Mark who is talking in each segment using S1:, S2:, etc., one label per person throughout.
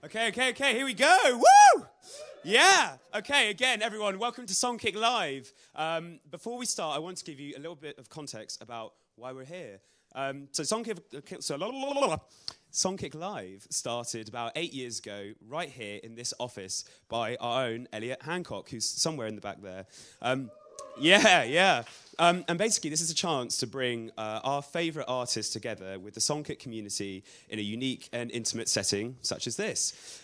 S1: Okay, here we go. Woo! Yeah. Okay, again, everyone, welcome to Songkick Live. Before we start, I want to give you a little bit of context about why we're here. Songkick Live started about 8 years ago, right here in this office, by our own Elliot Hancock, who's somewhere in the back there. And basically, this is a chance to bring our favourite artists together with the Songkick community in a unique and intimate setting, such as this.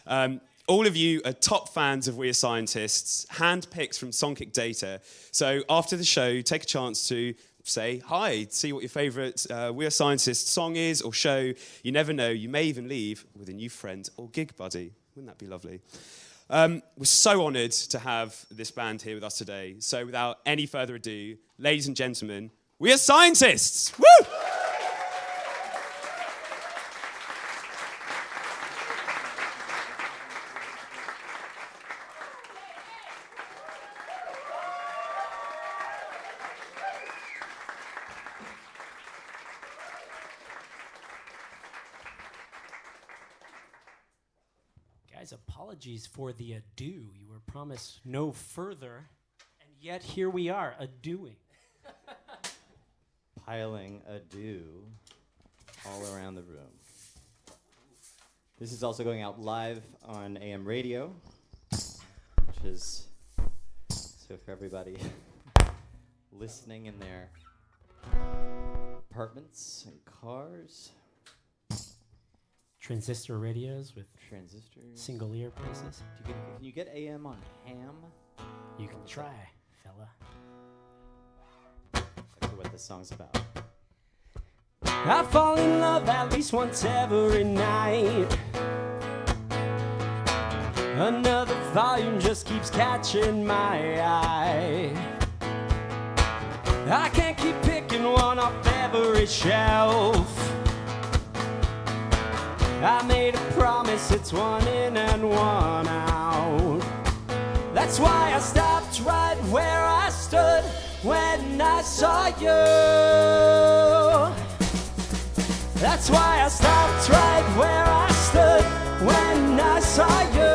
S1: All of you are top fans of We Are Scientists, hand-picked from Songkick data. So after the show, take a chance to say hi, see what your favourite We Are Scientists song is or show. You never know, you may even leave with a new friend or gig buddy. Wouldn't that be lovely? We're so honoured to have this band here with us today. So without any further ado, ladies and gentlemen, We Are Scientists! Woo!
S2: Apologies for the ado. You were promised no further, and yet here we are, a-doing.
S3: Piling ado all around the room. This is also going out live on AM radio, which is so for everybody listening in their apartments and cars.
S2: Transistor radios with
S3: transistors,
S2: single earpieces.
S3: Can you get AM on ham?
S2: You can try, fella.
S3: Exactly what this song's about.
S2: I fall in love at least once every night. Another volume just keeps catching my eye. I can't keep picking one off every shelf. I made a promise, it's one in and one out. That's why I stopped right where I stood when I saw you. That's why I stopped right where I stood when I saw you.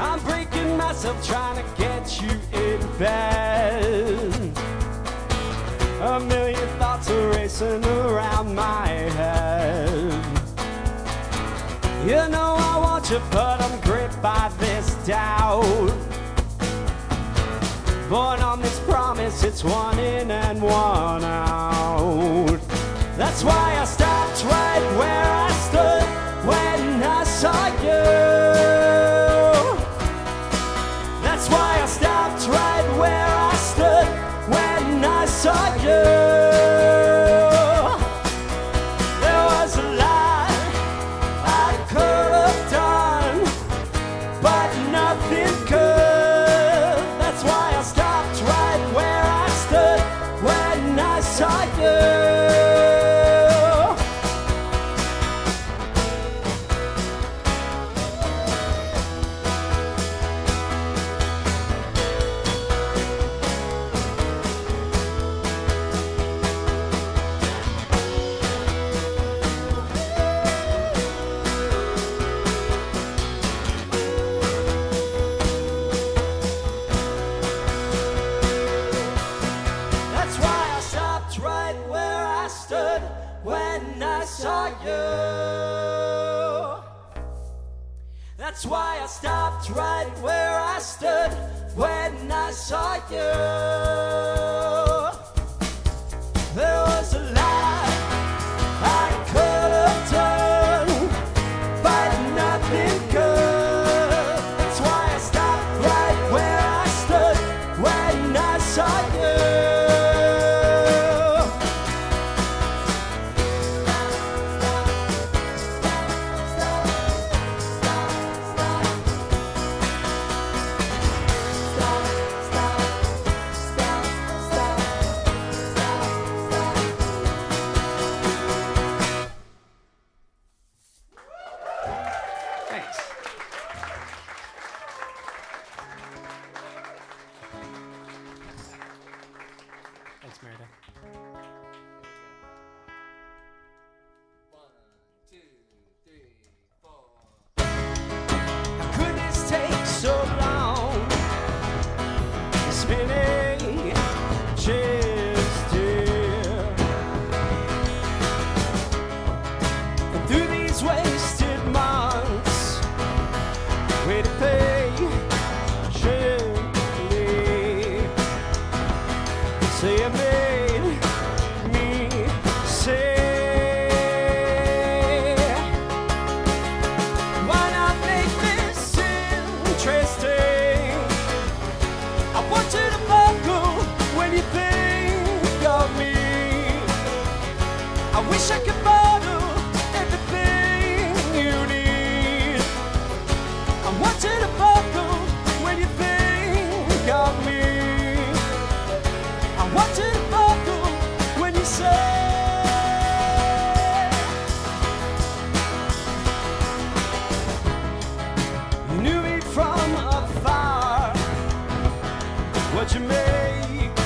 S2: I'm breaking myself trying to get you in bed. A million thoughts are racing around my head. You know I want you, but I'm gripped by this doubt. Born on this promise, it's one in and one out. That's why I stopped right where I stood when I saw you. That's why I stopped right where I stood when I saw you. There was a lot I could have done, but nothing could. That's why I stopped right where I stood when I saw you. That's why I stopped right where I stood when I saw you. There was a lot I could have done, but nothing could. That's why I stopped right where I stood when I saw you. I wish I could bottle everything you need. I want you to buckle when you think of me. I want you to buckle when you say you knew me from afar. What you make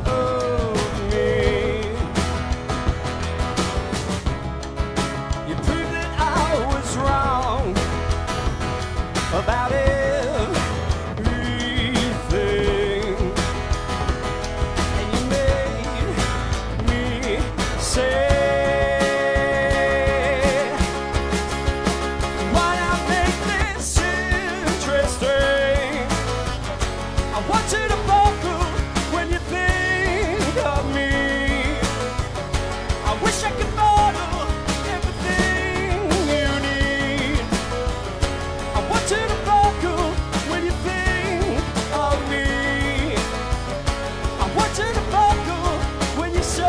S2: of me? You proved that I was wrong about everything, and you made me say, why not make this interesting? I want you to buckle when you think of me. I wish I could bottle everything you need. I want you to buckle when you think of me. I want you to buckle when you say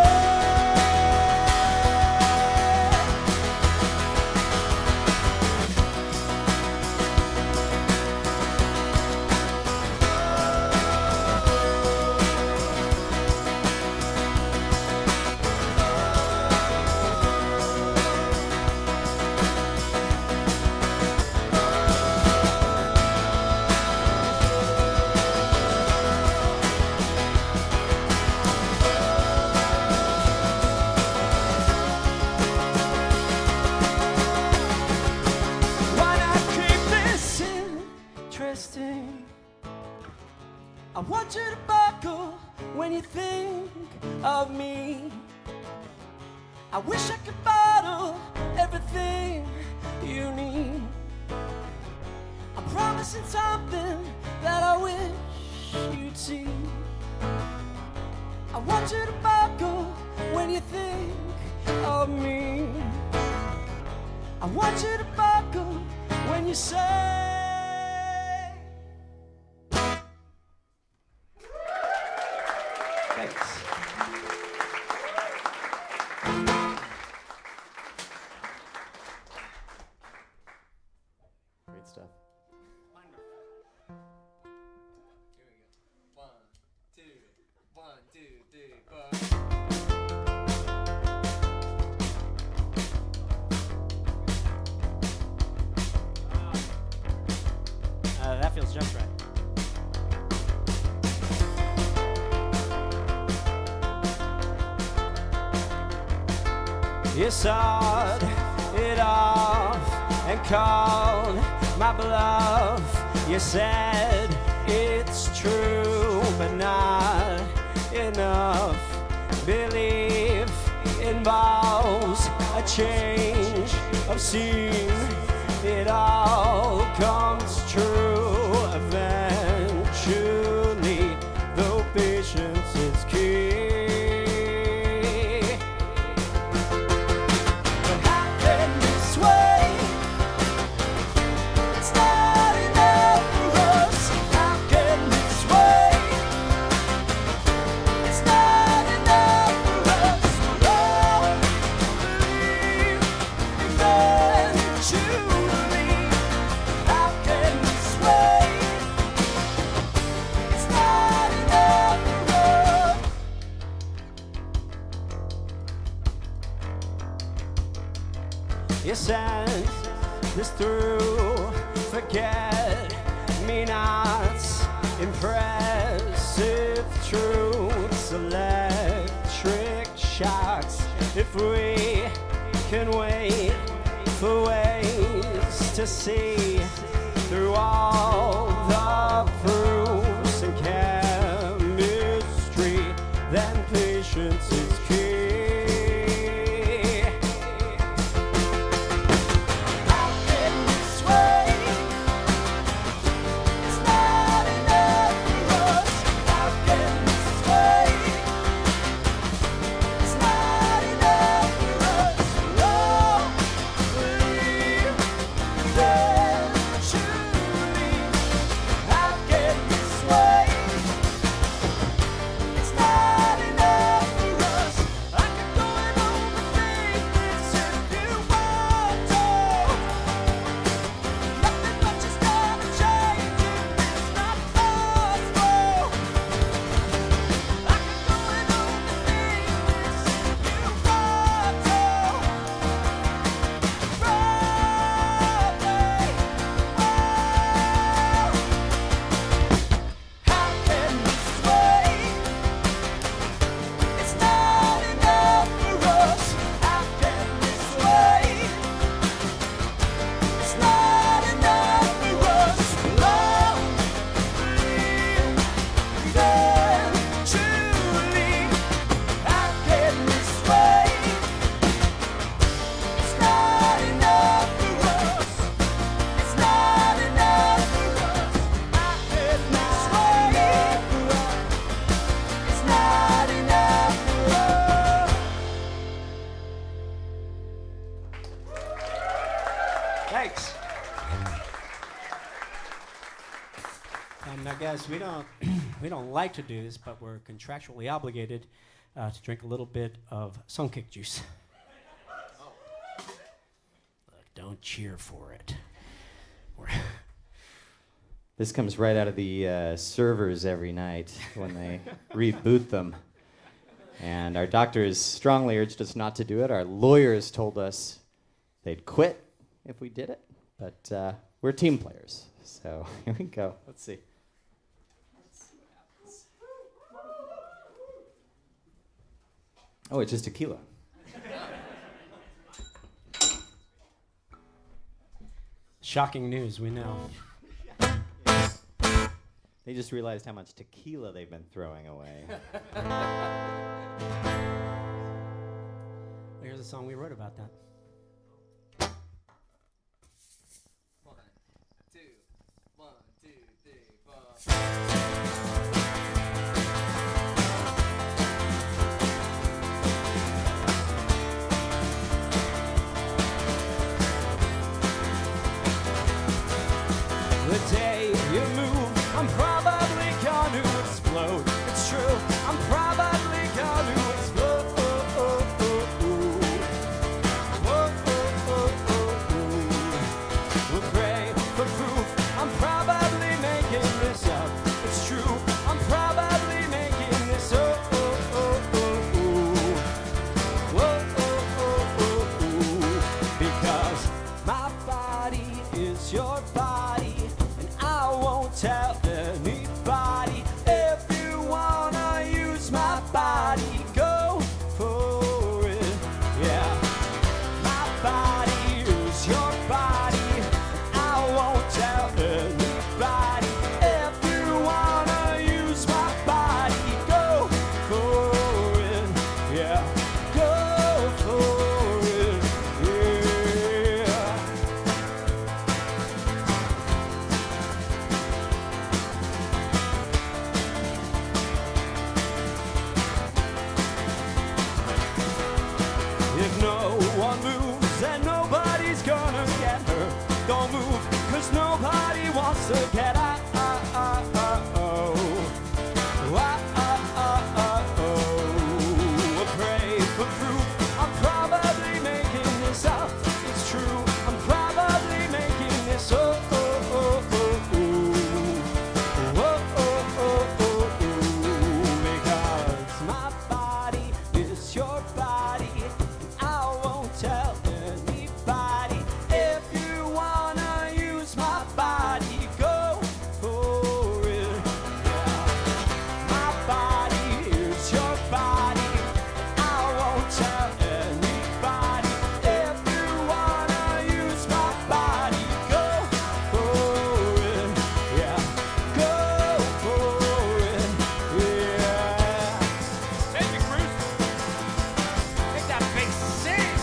S2: why not keep this interesting? I want you to buckle when you think of me. I wish I could bottle everything you need. I'm promising something that I wish you'd see. I want you to buckle when you think of me. I want you to buckle when you say thanks.
S3: Great stuff.
S2: That feels just right. You sawed it off and called my bluff. You said it's true, but not enough. Belief involves a change of scene. It all comes true eventually, though patience is key. But how can we sway? It's not enough for us. How can we sway? It's not enough for us. We'll all believe eventually. How can we sway? It's not enough for us. You sent this through, forget me nots, impressive truths, electric shocks. If we can wait for ways to see through all the proofs and chemistry, then patience is key. How can we sway? It's not enough for us. How can we sway? It's not enough for us. We'll all believe eventually.
S4: Thanks. Now, guys, we don't we don't like to do this, but we're contractually obligated to drink a little bit of Songkick juice. Look, don't cheer for it.
S3: This comes right out of the servers every night when they reboot them. And our doctors strongly urged us not to do it. Our lawyers told us they'd quit if we did it. But we're team players. So here we go. Let's see. Oh, it's just tequila.
S4: Shocking news, we know.
S3: They just realized how much tequila they've been throwing away.
S4: Here's a song we wrote about that.
S5: 1, 2, 1, 2, 3, 4.
S2: The day you move, I'm probably gonna explode. It's true, I'm probably gonna explode. We'll pray for proof, I'm probably making this up. It's true, I'm probably making this up. Because my body is your body, and I won't tell anybody. If you wanna use my body, go for it. Yeah, my body is your body, and I won't tell anybody. If you wanna use my body, go for it. Yeah, go for it. Yeah. If no one moves, then nobody's gonna get hurt. Don't move, cause nobody wants to get out. Pray for proof, I'm probably making this up. It's true, I'm probably making this up. Because my body is your body, I won't tell anybody. If you wanna use my body, go for it. Yeah. My body is your body, I won't tell anybody. If you wanna use my body, go for it. Yeah, go for it. Yeah.
S5: Take it, Bruce. Make that face sing.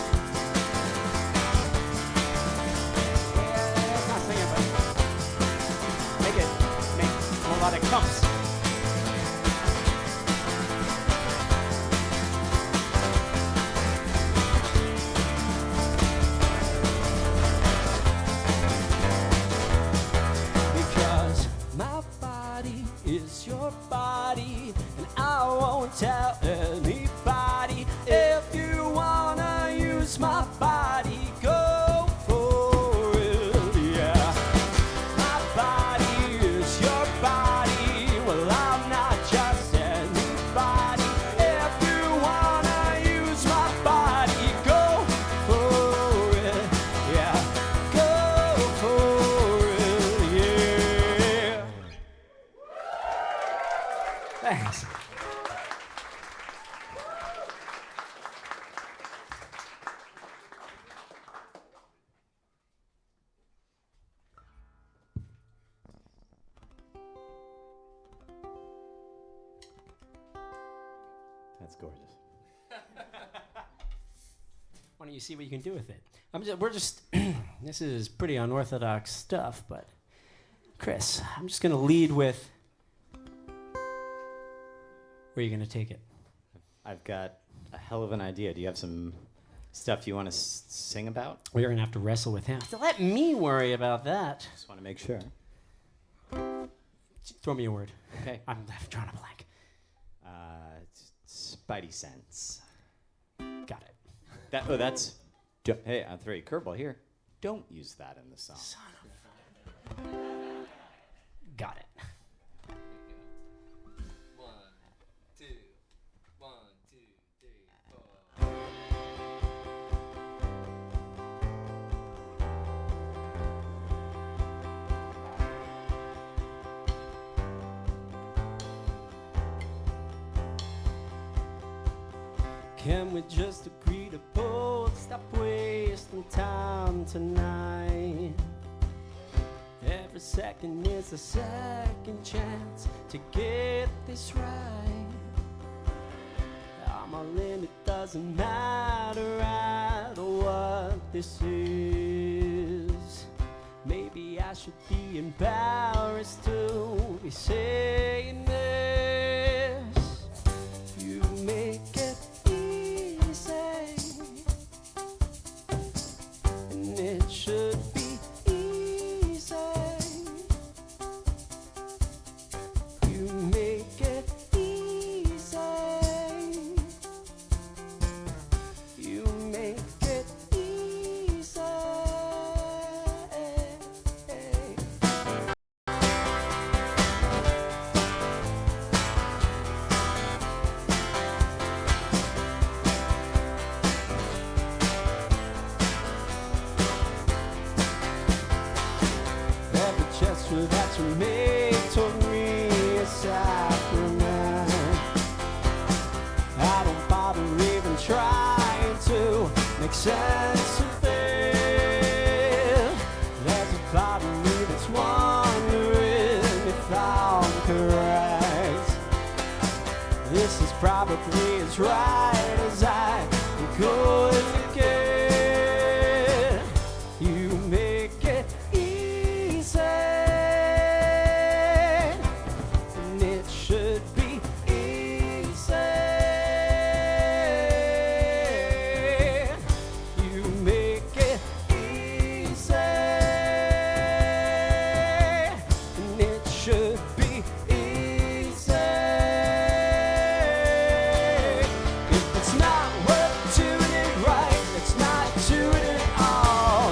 S4: Yeah, it's not singing, but make melodic thumps.
S2: Because my body is your body, and I won't tell anybody. If you wanna use my body, go for it. Yeah, my body is your body. Well, I'm not just anybody. If you wanna use my body, go for it. Yeah, go for it. Yeah.
S4: Thanks.
S3: That's gorgeous.
S4: Why don't you see what you can do with it? We're just this is pretty unorthodox stuff, but Chris, I'm just gonna lead with where are you gonna take it?
S3: I've got a hell of an idea. Do you have some stuff you want to sing about?
S4: We're going to have to wrestle with him. So let me worry about that.
S3: Just want to make sure.
S4: Throw me a word.
S3: Okay.
S4: I'm drawing a blank.
S3: Spidey sense.
S4: Got it.
S3: That's... Hey, I'll throw you a curveball here. Don't use that in the song.
S4: Son of a... Got it.
S6: 1, 2, 1, 2, 3, 4.
S2: Can we just agree to both stop wasting time tonight? Every second is a second chance to get this right. I'm all in, it doesn't matter at all what this is. Maybe I should be embarrassed to be saying this. You make it easy, and it should be easy. You make it easy. You make it easy. Every gesture that you make toward me is sacrament. I don't bother even trying to make sense of it. There's a part of me that's wondering if I'm correct. This is probably as right as I could get. You make it easy, and it should be easy. You make it easy, and it should be easy. If it's not worth doing it right, it's not doing it all.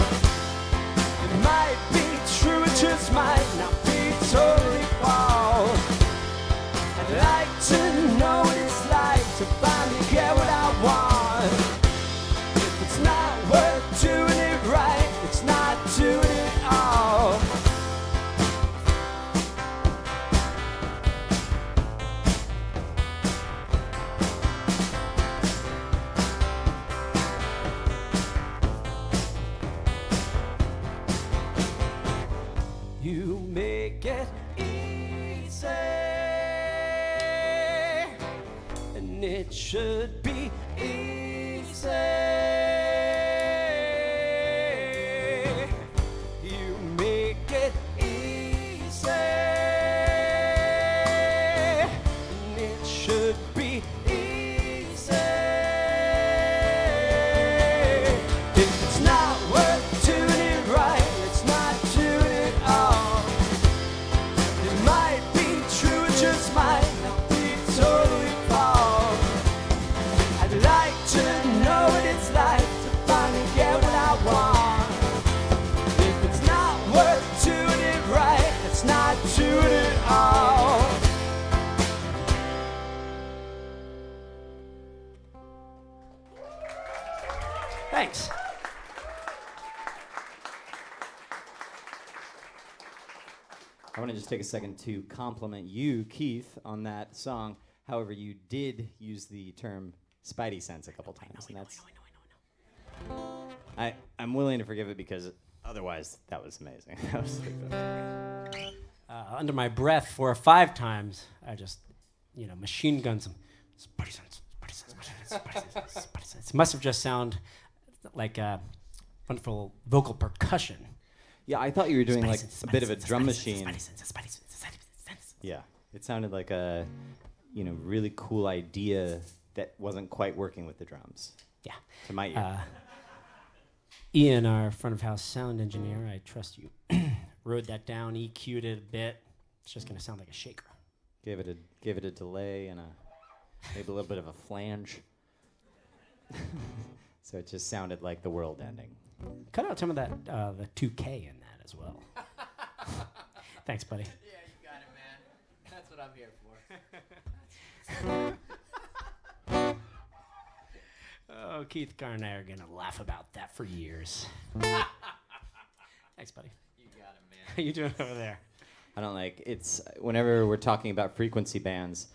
S2: It might be true, it just might not be totally false. I'd like to know what it's like to finally get what I want. If it's not worth doing it right, it's not doing it all. You make it easy, and it should be easy. You make it easy, and it should be easy. If it's not worth doing it right, it's not doing it all. It might be true, it just might not be totally false. I'd like to know what it's like to finally get what I want. If it's not worth doing it right, it's not doing it all.
S4: Thanks.
S3: I want to just take a second to compliment you, Keith, on that song. However, you did use the term Spidey sense a couple times, and that's... I'm willing to forgive it because otherwise that was amazing. That was
S4: Under my breath 4 or 5 times, I just, machine guns them. Spidey sense, Spidey sense, Spidey sense, Spidey sense, Spidey sense. It must have just sounded like wonderful vocal percussion.
S3: Yeah, I thought you were doing
S4: Spidey
S3: like
S4: sense,
S3: a
S4: Spidey
S3: bit of a
S4: sense,
S3: drum
S4: Spidey
S3: machine.
S4: sense, Spidey sense, Spidey sense, Spidey sense.
S3: Yeah, it sounded like a, really cool idea that wasn't quite working with the drums.
S4: Yeah.
S3: To my ear.
S4: Ian, our front of house sound engineer, I trust you wrote that down, EQ'd it a bit. It's just going to sound like a shaker.
S3: Gave it a delay and maybe a little bit of a flange. So it just sounded like the world ending.
S4: Cut out some of that, the 2K in that as well. Thanks, buddy.
S6: Yeah, you got it, man. That's what I'm here for.
S4: Oh, Keith Garr and I are going to laugh about that for years. Thanks, buddy.
S6: You got it, man.
S4: How you doing over there?
S3: I don't like it's whenever we're talking about frequency bands,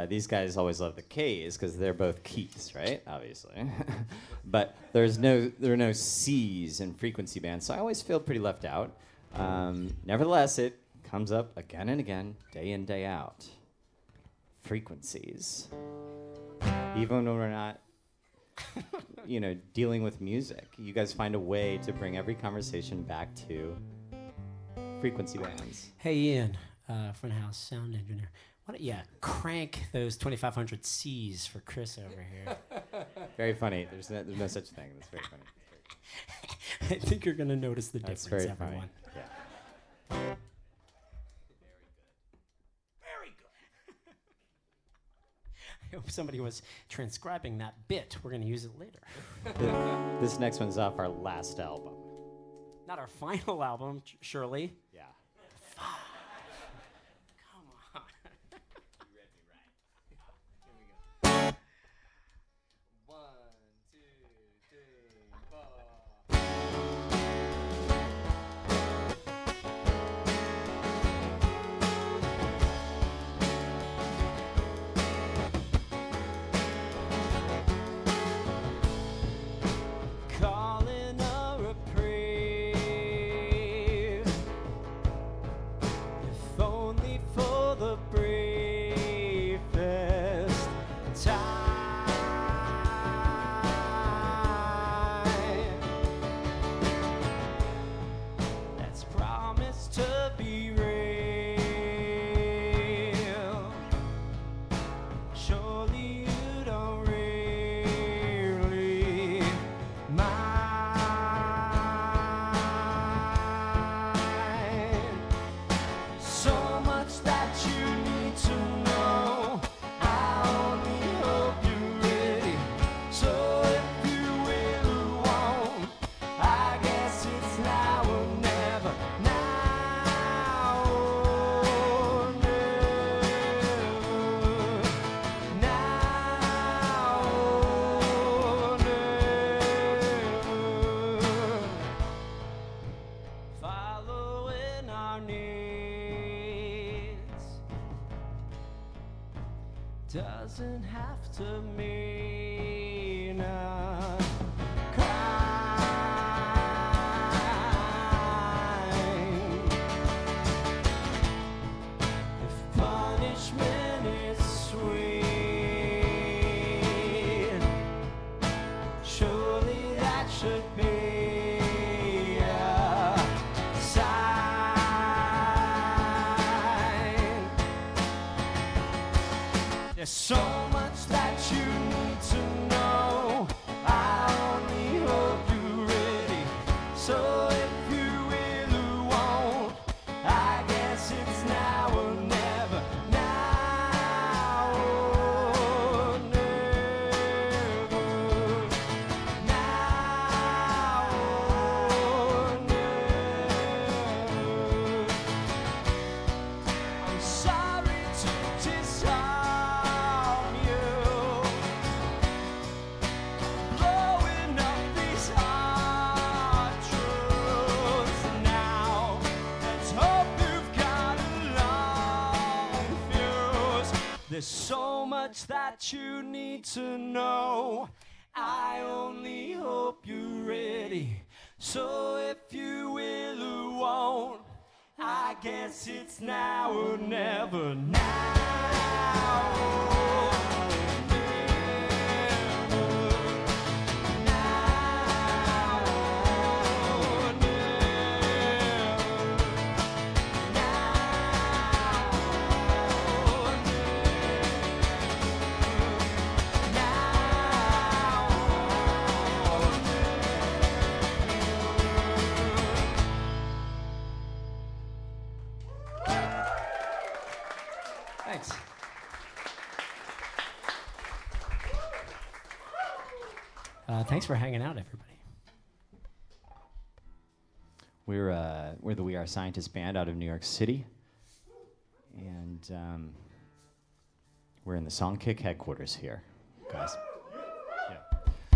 S3: these guys always love the K's because they're both keys, right? Obviously, but there are no C's in frequency bands, so I always feel pretty left out. Nevertheless, it comes up again and again, day in, day out. Frequencies, even when we're not, dealing with music, you guys find a way to bring every conversation back to frequency bands.
S4: Hey, Ian, front house sound engineer. Why don't you crank those 2,500 C's for Chris over here?
S3: Very funny. There's no such thing. That's very funny.
S4: I think you're going to notice the
S3: That's
S4: difference,
S3: very funny.
S4: everyone.
S3: Yeah.
S4: Very good. I hope somebody was transcribing that bit. We're going to use it later.
S3: This next one's off our last album.
S4: Not our final album, surely.
S3: Yeah.
S4: Come on.
S6: You read me right. Here we go. 1, 2, 3, 4.
S2: Calling a reprieve, if only for the briefest time. That's promised to be real. Surely you don't really mind. So much that you need to know. I only hope you're ready. So if you will or won't, I guess it's now or never. Now or never. Now or never. Following our needs doesn't have to mean a crime. If punishment is sweet, surely that should be a sign. There's so much that you need to know. I only hope you're ready. So if you will or won't, I guess it's now or never. Now or never. Now or never. I'm sorry to disarm you, blowing up these hard truths now. Let's hope you've got a long fuse. There's so much that you need to know. I only hope you're ready. So if you will or won't, I guess it's now or never. Now or never. Now or never. Now or never. Now
S4: Thanks for hanging out, everybody.
S3: We're the We Are Scientists band out of New York City, and we're in the Songkick headquarters here, guys. Yeah,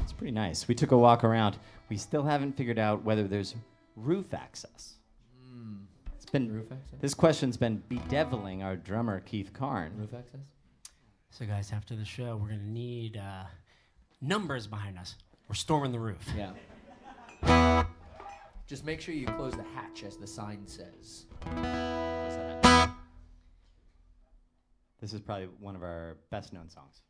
S3: it's pretty nice. We took a walk around. We still haven't figured out whether there's roof access. It's been
S7: Roof access?
S3: This question's been bedeviling our drummer Keith Karn.
S7: Roof access?
S4: So, guys, after the show, we're going to need numbers behind us. We're storming the roof.
S7: Yeah. Just make sure you close the hatch as the sign says.
S3: This is probably one of our best-known songs.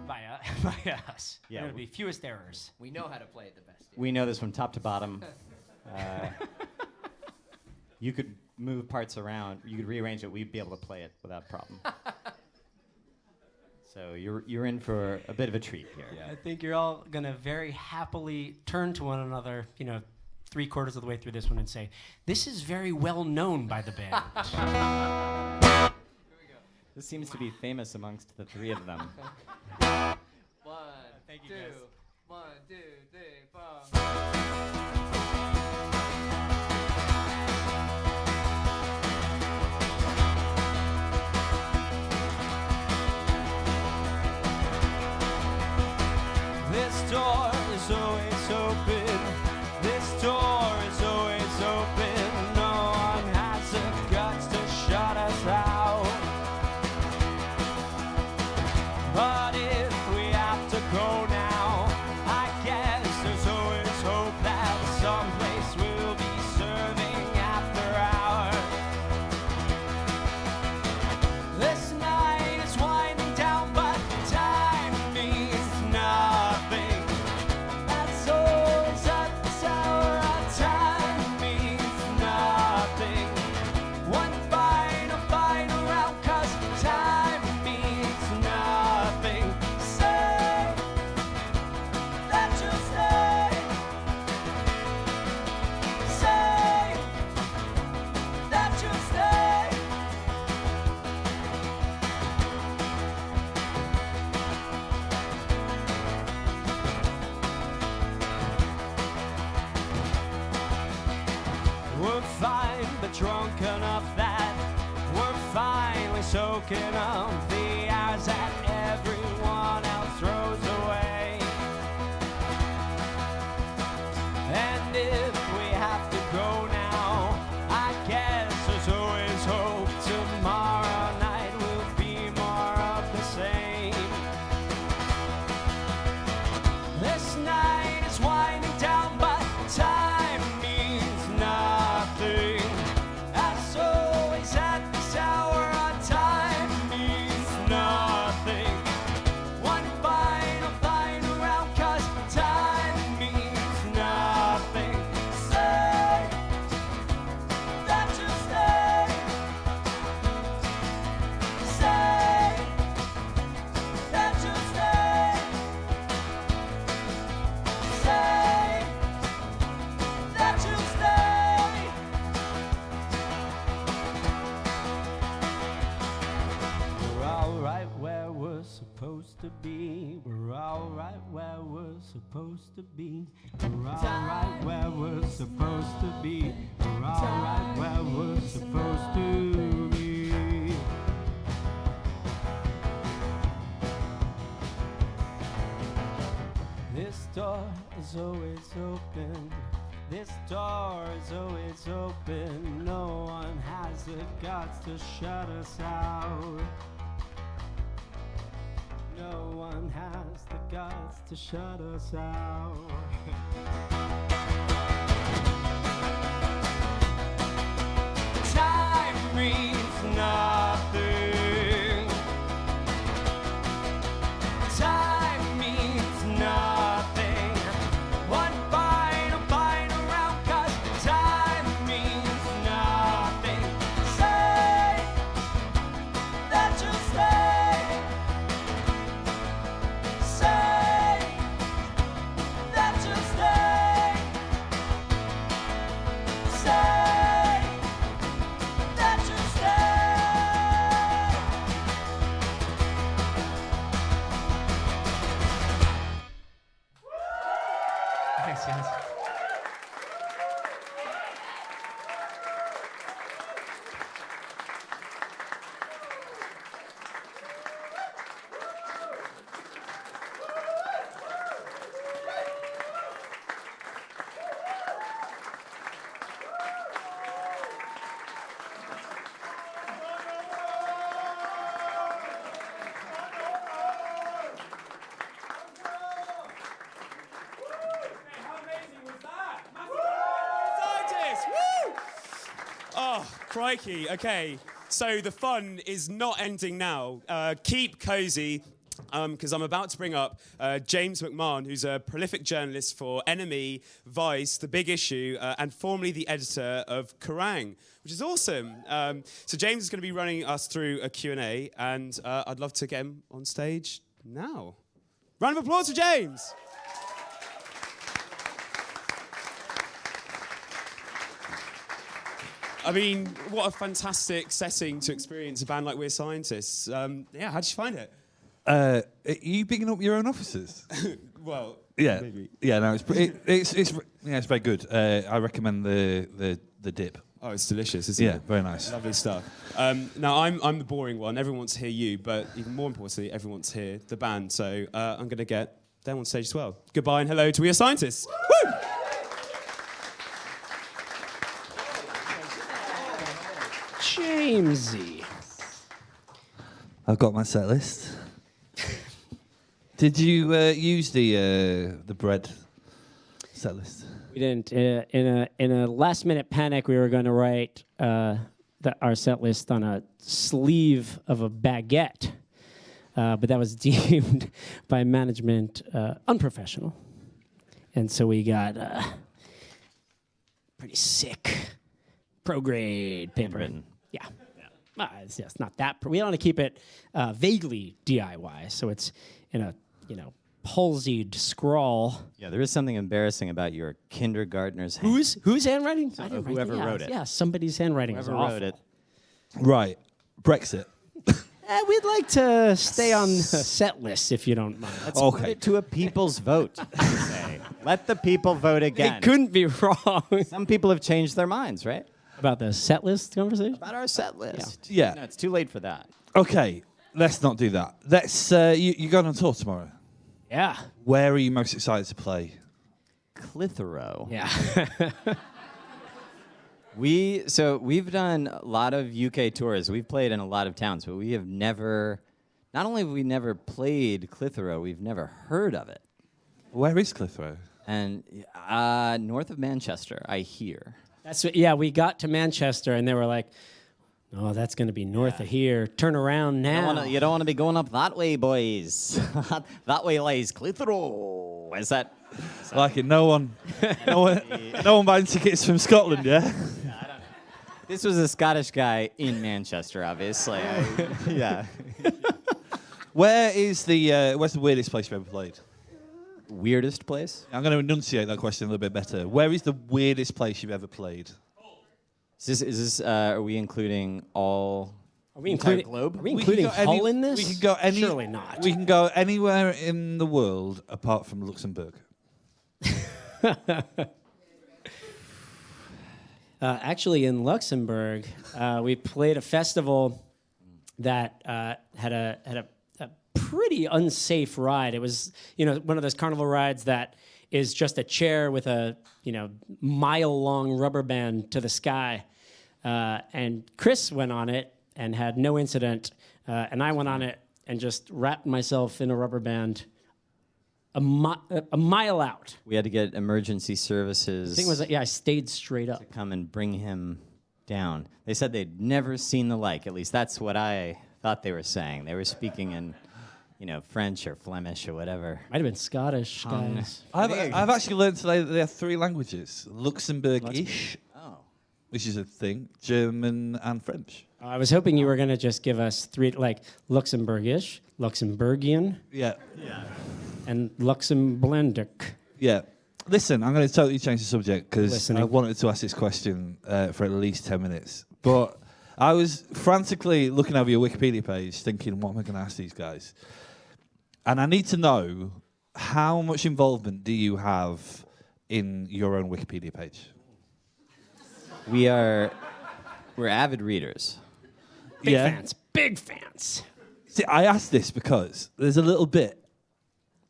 S4: By us.
S3: Yeah,
S4: There'll be fewest errors.
S7: We know how to play it the best.
S3: We know this from top to bottom. You could move parts around. You could rearrange it. We'd be able to play it without problem. So you're in for a bit of a treat here.
S4: I think you're all going to very happily turn to one another, 3/4 of the way through this one and say, "This is very well known by the band."
S3: This seems to be famous amongst the three of them.
S7: Thank you, guys. 1, 2, 3, 4.
S2: This door is always open. This door is always open. No one has the guts to shut us out. But if we have to go now, I guess there's always hope that someplace we'll be serving after hours. This night is winding down, but time means nothing. That's always at this hour. Time means nothing. One final round, 'cause time means nothing. Say that you'll stay. Say that you'll stay. We're fine, but drunk enough that we're finally soaking up the hours that everyone else throws away. And if we have to go now, I guess there's always hope. Tomorrow night will be more of the same. This night is winding down, but time means nothing. As always at this hour, our time means nothing. One final round, 'cause time means nothing. Say that you'll stay. Say that you'll stay. Say that you'll stay. We're all right where we're supposed to be. We're all right where we're supposed to be. We're all right where we're supposed to be. We're all right where we're supposed to be. This door is always open. This door is always open. No one has the guts to shut us out. No one has the guts to shut us out. Time means nothing. Time means nothing. One final round, 'cause time means nothing. Say that you'll stay. Say that you'll
S1: Oh, crikey. Okay, so the fun is not ending now. Keep cozy, because I'm about to bring up James McMahon, who's a prolific journalist for NME, Vice, The Big Issue, and formerly the editor of Kerrang, which is awesome. So James is going to be running us through a Q&A, and I'd love to get him on stage now. Round of applause for James. I mean, what a fantastic setting to experience a band like We're Scientists. Yeah, how did you find it?
S8: Are you picking up your own officers?
S1: Well,
S8: yeah,
S1: maybe.
S8: Yeah. No, it's very good. I recommend the dip.
S1: Oh, it's delicious, isn't it?
S8: Yeah, very nice.
S1: Lovely stuff. Now, I'm the boring one. Everyone wants to hear you, but even more importantly, everyone wants to hear the band. So I'm going to get them on stage as well. Goodbye and hello to We Are Scientists. Woo!
S4: Jamesy.
S8: I've got my set list. Did you use the bread set list?
S4: We didn't. In a last minute panic, we were going to write our set list on a sleeve of a baguette, but that was deemed by management unprofessional, and so we got pretty sick pro grade paper.
S3: Handwritten.
S4: Yeah. It's not that. We want to keep it vaguely DIY, so it's in a palsied scrawl.
S3: Yeah, there is something embarrassing about your kindergartner's hand.
S4: Whose handwriting? I didn't write
S3: whoever
S4: that.
S3: wrote it.
S4: Yeah, somebody's handwriting
S3: Whoever
S4: is awful.
S3: wrote it.
S8: Right, Brexit.
S4: We'd like to stay on the set list if you don't mind.
S3: Let's put it to a people's vote. I say. Let the people vote again.
S4: It couldn't be wrong
S3: Some people have changed their minds, right?
S4: about the set list conversation.
S3: About our set list.
S8: Yeah.
S3: No, it's too late for that.
S8: Okay, let's not do that. Let's. You're going on tour tomorrow.
S4: Yeah.
S8: Where are you most excited to play?
S3: Clitheroe.
S4: Yeah.
S3: We've done a lot of UK tours. We've played in a lot of towns, but we have never. Not only have we never played Clitheroe, we've never heard of it.
S8: Where is Clitheroe?
S3: And north of Manchester, I hear.
S4: That's what, yeah, we got to Manchester and they were like, "Oh, that's going to be north of here. Turn around now."
S3: You don't want to be going up that way, boys. That way lies Clitheroe. Is that?
S8: Like it. No one buying tickets from Scotland. Yeah.
S3: This was a Scottish guy in Manchester, obviously. Yeah.
S8: Where's the weirdest place you've ever played?
S3: Weirdest place?
S8: I'm going to enunciate that question a little bit better. Where is the weirdest place you've ever played?
S3: Is this? Are we including all?
S4: Are we
S3: entire
S4: including
S3: globe?
S4: Are we including Hull in this?
S8: We can go
S4: Surely not.
S8: We can go anywhere in the world apart from Luxembourg.
S4: Actually, in Luxembourg, we played a festival that had a pretty unsafe ride. It was, one of those carnival rides that is just a chair with a, mile-long rubber band to the sky. And Chris went on it and had no incident, and I went on it and just wrapped myself in a rubber band a mile out.
S3: We had to get emergency services.
S4: The thing was, I stayed straight up.
S3: to come and bring him down. They said they'd never seen the like. At least that's what I thought they were saying. They were speaking in, French or Flemish or whatever.
S4: Might have been Scottish, guys.
S8: I've actually learned today that there are 3 languages: Luxembourgish, which is a thing, German and French.
S4: I was hoping you were going to just give us 3, like Luxembourgish, Luxembourgian,
S8: Yeah.
S4: and Luxemblendic.
S8: Yeah. Listen, I'm going to totally change the subject because
S4: Listening.
S8: I wanted to ask this question for at least 10 minutes. But I was frantically looking over your Wikipedia page thinking, what am I going to ask these guys? And I need to know, how much involvement do you have in your own Wikipedia page?
S3: We're avid readers.
S4: Big fans. Big fans.
S8: See, I asked this because there's a little bit.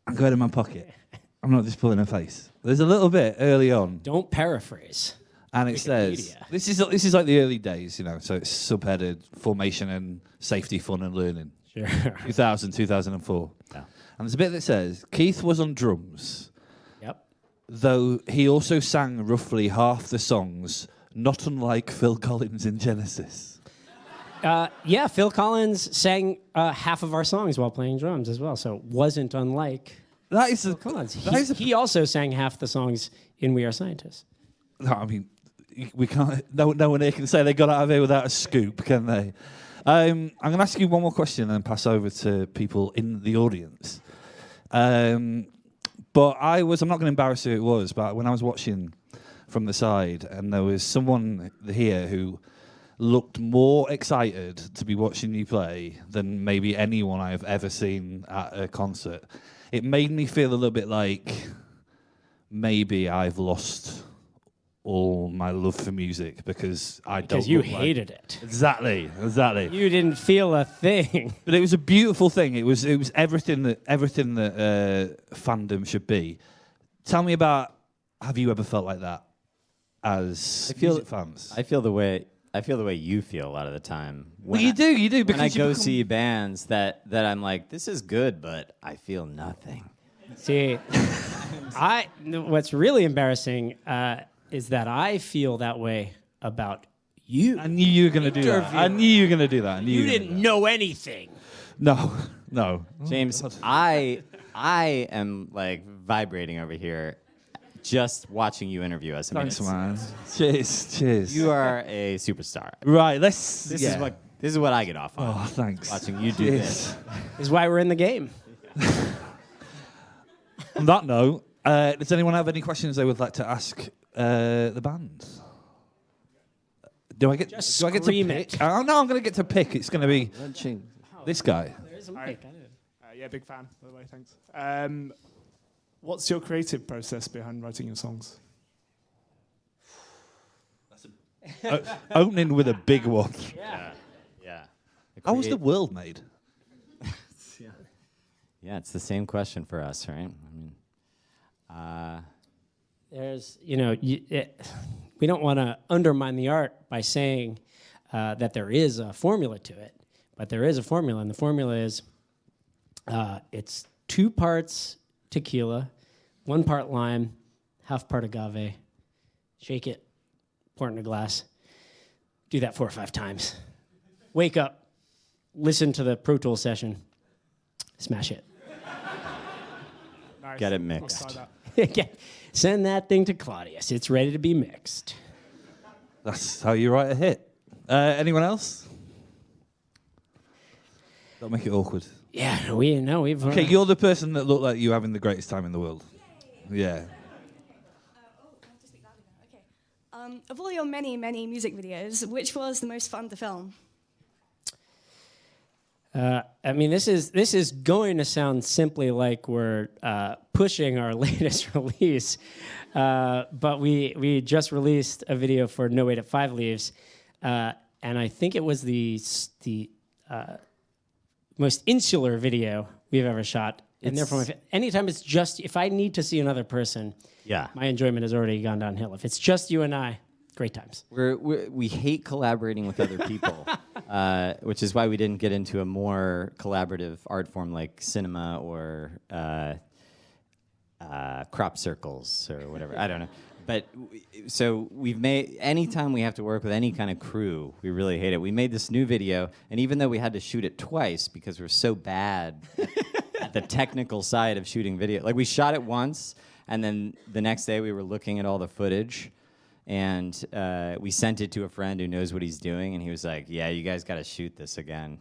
S8: I'm going in my pocket. I'm not just pulling a face. There's a little bit early on,
S4: Don't paraphrase.
S8: and it says
S4: Wikipedia.
S8: this is like the early days, you know. So it's subheaded formation and safety, fun and learning.
S4: Sure.
S8: 2004.
S3: Yeah.
S8: And there's a bit that says Keith was on drums,
S4: Yep.
S8: though he also sang roughly half the songs, not unlike Phil Collins in Genesis.
S4: Yeah, Phil Collins sang half of our songs while playing drums as well, so it wasn't unlike
S8: That is
S4: Phil Collins.
S8: that is
S4: He also sang half the songs in We Are Scientists.
S8: No, I mean, we can't. No one here can say they got out of here without a scoop, can they? I'm going to ask you one more question and then pass over to people in the audience. But I'm not going to embarrass who it was, but when I was watching from the side and there was someone here who looked more excited to be watching you play than maybe anyone I've ever seen at a concert, it made me feel a little bit like maybe I've lost all my love for music because I don't.
S4: Because you
S8: look like-
S4: hated it.
S8: Exactly.
S4: You didn't feel a thing.
S8: But it was a beautiful thing. It was everything that fandom should be. Tell me about. Have you ever felt like that as music fans?
S3: I feel the way you feel a lot of the time.
S8: Well, you do. Because
S3: When I
S8: you
S3: go
S8: become-
S3: see bands that I'm like, this is good, but I feel nothing.
S4: See, what's really embarrassing is that I feel that way about you.
S8: I knew you were going to do that. I knew you were going to do that.
S4: You didn't know anything.
S8: No.
S3: James, I am like vibrating over here just watching you interview us. I mean,
S8: Thanks, man. Cheers.
S3: You are a superstar.
S8: Right. Let's.
S3: This is what I get off on.
S8: Oh, thanks.
S3: Watching you do this.
S4: Is why we're in the game.
S8: On that note, does anyone have any questions they would like to ask the band? Do I get
S4: Just
S8: to
S4: scream
S8: pick?
S4: it.
S8: Oh no, I'm going to get to pick. It's going to be this guy.
S4: There is a mic.
S9: Yeah, big fan, by the way, thanks. What's your creative process behind writing your songs?
S8: Opening with a big one.
S3: Yeah.
S8: How was the world made?
S3: Yeah, it's the same question for us, right? I mean,
S4: There's, we don't want to undermine the art by saying that there is a formula to it, but there is a formula, and the formula is it's 2 parts tequila, 1 part lime, half part agave. Shake it, pour it in a glass. Do that 4 or 5 times. Wake up, listen to the Pro Tool session, smash it.
S9: Nice.
S3: Get it
S9: I'll
S3: mixed.
S9: try that.
S4: Send that thing to Claudius. It's ready to be mixed.
S8: That's how you write a hit. Anyone else? Don't make it awkward.
S4: Yeah, we've.
S8: Okay, you're the person that looked like you having the greatest time in the world. Yeah.
S10: I have to speak louder now. Okay. Of all your many, many music videos, which was the most fun to film?
S4: I mean, this is going to sound simply like we're pushing our latest release, but we just released a video for No Wait at 5 Leaves, and I think it was the most insular video we've ever shot. And therefore, anytime it's just, if I need to see another person, my enjoyment has already gone downhill. If it's just you and I, great times.
S3: We hate collaborating with other people, which is why we didn't get into a more collaborative art form like cinema or crop circles or whatever. I don't know. But so we've made, anytime we have to work with any kind of crew, we really hate it. We made this new video, and even though we had to shoot it twice because we're so bad at the technical side of shooting video, like we shot it once, and then the next day we were looking at all the footage, and we sent it to a friend who knows what he's doing, and he was like, yeah, you guys got to shoot this again.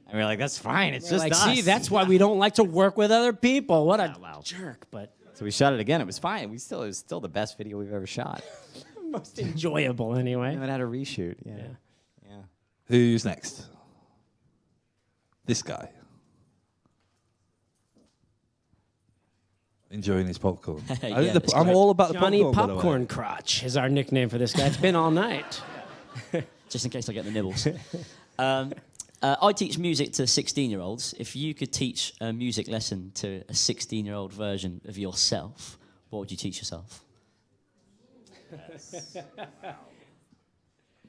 S3: And we were like, that's fine, it's just us.
S4: See, that's why we don't like to work with other people. What a jerk, but...
S3: So we shot it again. It was fine. It was still the best video we've ever shot.
S4: Most enjoyable, anyway.
S3: We had a reshoot. Yeah.
S8: Who's next? This guy. enjoying his popcorn.
S6: Yeah, that's
S8: I'm
S6: great.
S8: all about the
S4: Johnny
S8: popcorn. by the way.
S4: Popcorn Crotch is our nickname for this guy. It's been all night.
S6: Just in case I get the nibbles. I teach music to 16-year-olds. If you could teach a music lesson to a 16-year-old version of yourself, what would you teach yourself?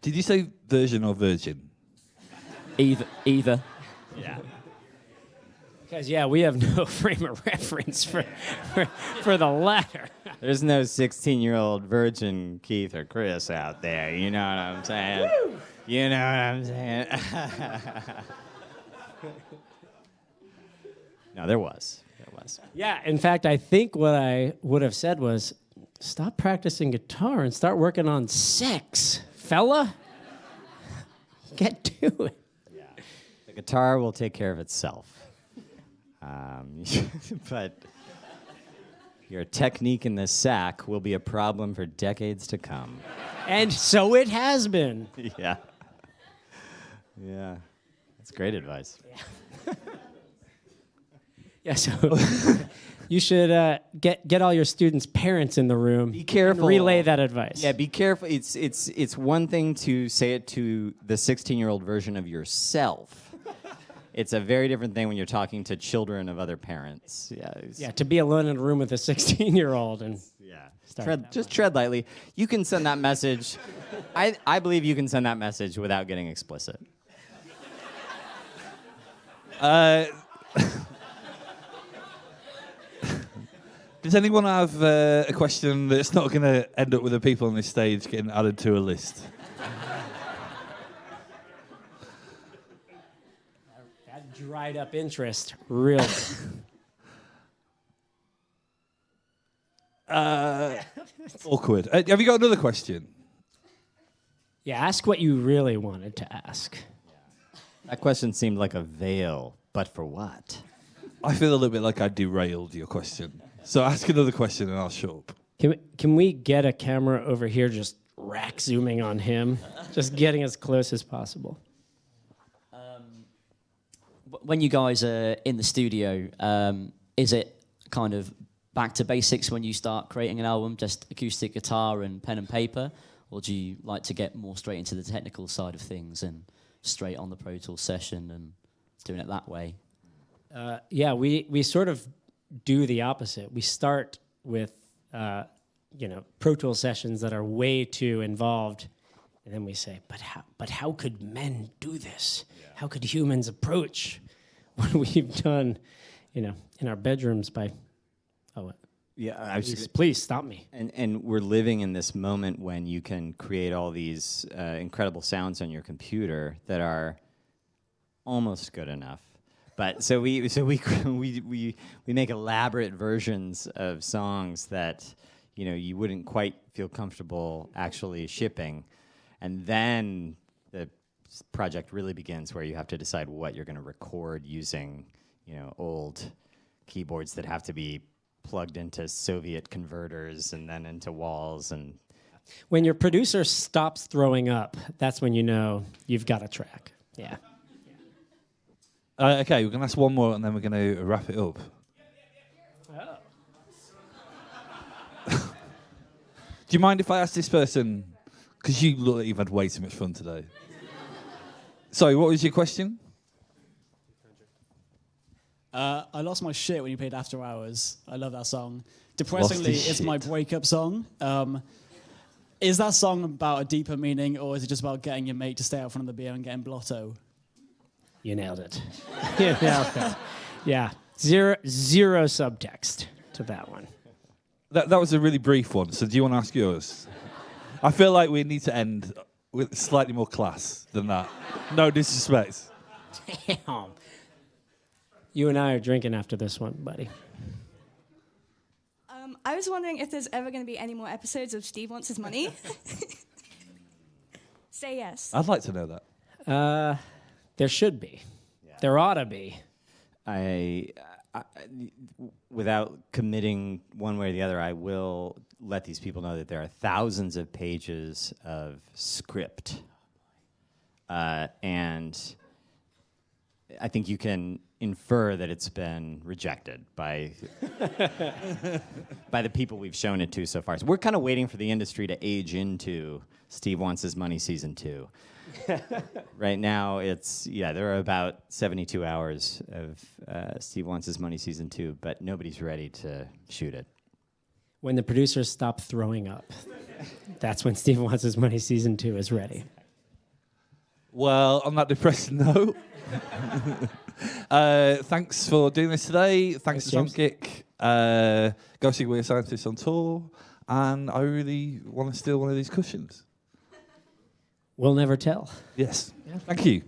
S8: Did you say version or virgin?
S6: Either.
S4: Yeah. Because, yeah, we have no frame of reference for the latter.
S3: There's no 16-year-old virgin Keith or Chris out there. You know what I'm saying? Woo! You know what I'm saying? No, there was.
S4: Yeah, in fact, I think what I would have said was, stop practicing guitar and start working on sex, fella. Get to it.
S3: Yeah. The guitar will take care of itself. But your technique in the sack will be a problem for decades to come.
S4: And so it has been.
S3: Yeah. Yeah. That's great advice.
S4: Yeah, so you should get all your students' parents in the room.
S3: Be careful.
S4: And relay that advice.
S3: Yeah, be careful. It's one thing to say it to the 16-year-old version of yourself. It's a very different thing when you're talking to children of other parents.
S4: Yeah, to be alone in a room with a 16-year-old and
S3: tread lightly. You can send that message. I believe you can send that message without getting explicit.
S8: Does anyone have a question that's not going to end up with the people on this stage getting added to a list?
S4: that dried up interest, really.
S8: Awkward. Have you got another question?
S4: Yeah, ask what you really wanted to ask.
S3: That question seemed like a veil, but for what?
S8: I feel a little bit like I derailed your question. So ask another question and I'll shut up.
S4: Can we get a camera over here just rack zooming on him? Just getting as close as possible.
S6: When you guys are in the studio, is it kind of back to basics when you start creating an album, just acoustic guitar and pen and paper? Or do you like to get more straight into the technical side of things and straight on the Pro Tools session and doing it that way?
S4: Yeah, we sort of do the opposite. We start with Pro Tools sessions that are way too involved, and then we say, but how could men do this? Yeah. How could humans approach what we've done, in our bedrooms by?
S3: Yeah,
S4: please stop me.
S3: And we're living in this moment when you can create all these incredible sounds on your computer that are almost good enough. But so we make elaborate versions of songs that you wouldn't quite feel comfortable actually shipping, and then the project really begins where you have to decide what you're going to record using old keyboards that have to be plugged into Soviet converters and then into walls. And
S4: when your producer stops throwing up, that's when you know you've got a track. Yeah.
S8: Okay, we're going to ask one more and then we're going to wrap it up.
S4: Oh.
S8: Do you mind if I ask this person, because you look like you've had way too much fun today. Sorry, what was your question?
S11: I lost my shit when you played After Hours. I love that song. Depressingly, it's my breakup song. Is that song about a deeper meaning, or is it just about getting your mate to stay out front of the beer and getting blotto?
S4: You nailed it. You nailed it. Yeah, zero subtext to that one.
S8: That was a really brief one, so do you want to ask yours? I feel like we need to end with slightly more class than that. No disrespect.
S4: Damn. You and I are drinking after this one, buddy.
S10: I was wondering if there's ever going to be any more episodes of Steve Wants His Money. Say yes.
S8: I'd like to know that.
S4: There should be. Yeah. There ought to be.
S3: I, without committing one way or the other, I will let these people know that there are thousands of pages of script. And I think you can infer that it's been rejected by by the people we've shown it to so far. So we're kind of waiting for the industry to age into Steve Wants His Money Season 2. Right now, there are about 72 hours of Steve Wants His Money Season 2, but nobody's ready to shoot it.
S4: When the producers stop throwing up, that's when Steve Wants His Money Season 2 is ready.
S8: Well, on that depressing note, thanks for doing this today. Thanks to Songkick. Go see Weird Scientists on tour. And I really want to steal one of these cushions.
S4: We'll never tell.
S8: Yes. Yeah. Thank you.